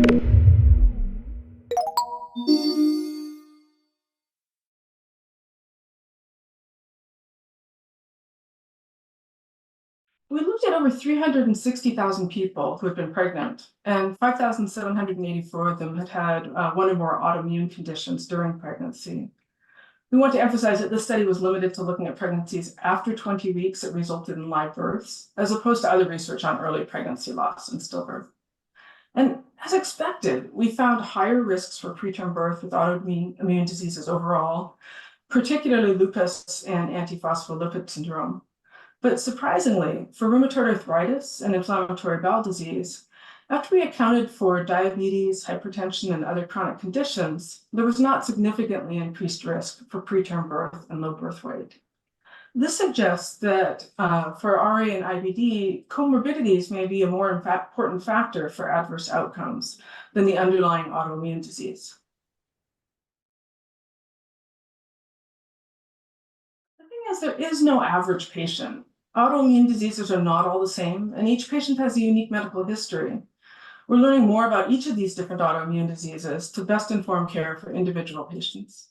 We looked at over 360,000 people who had been pregnant, and 5,784 of them had had one or more autoimmune conditions during pregnancy. We want to emphasize that this study was limited to looking at pregnancies after 20 weeks that resulted in live births, as opposed to other research on early pregnancy loss and stillbirth. And as expected, we found higher risks for preterm birth with autoimmune diseases overall, particularly lupus and antiphospholipid syndrome. But surprisingly, for rheumatoid arthritis and inflammatory bowel disease, after we accounted for diabetes, hypertension, and other chronic conditions, there was not significantly increased risk for preterm birth and low birth weight. This suggests that for RA and IBD, comorbidities may be a more important factor for adverse outcomes than the underlying autoimmune disease. The thing is, there is no average patient. Autoimmune diseases are not all the same, and each patient has a unique medical history. We're learning more about each of these different autoimmune diseases to best inform care for individual patients.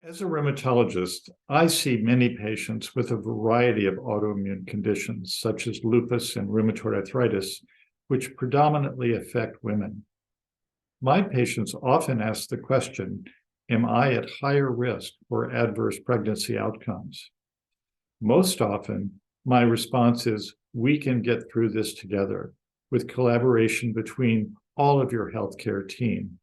As a rheumatologist, I see many patients with a variety of autoimmune conditions, such as lupus and rheumatoid arthritis, which predominantly affect women. My patients often ask the question, am I at higher risk for adverse pregnancy outcomes? Most often, my response is, we can get through this together with collaboration between all of your healthcare team.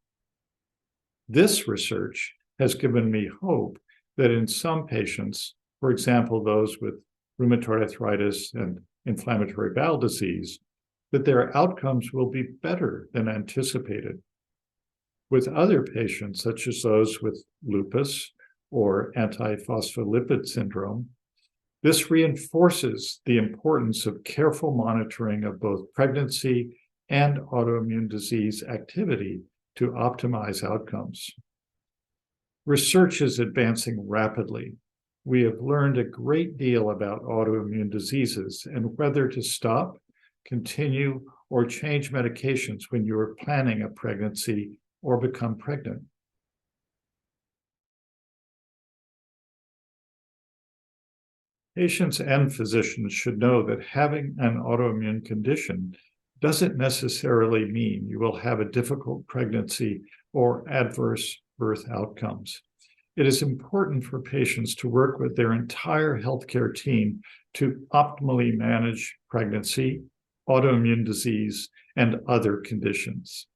This research has given me hope that in some patients, for example, those with rheumatoid arthritis and inflammatory bowel disease, that their outcomes will be better than anticipated. With other patients, such as those with lupus or antiphospholipid syndrome, this reinforces the importance of careful monitoring of both pregnancy and autoimmune disease activity to optimize outcomes. Research is advancing rapidly. We have learned a great deal about autoimmune diseases and whether to stop, continue, or change medications when you are planning a pregnancy or become pregnant. Patients and physicians should know that having an autoimmune condition doesn't necessarily mean you will have a difficult pregnancy or adverse birth outcomes. It is important for patients to work with their entire healthcare team to optimally manage pregnancy, autoimmune disease, and other conditions.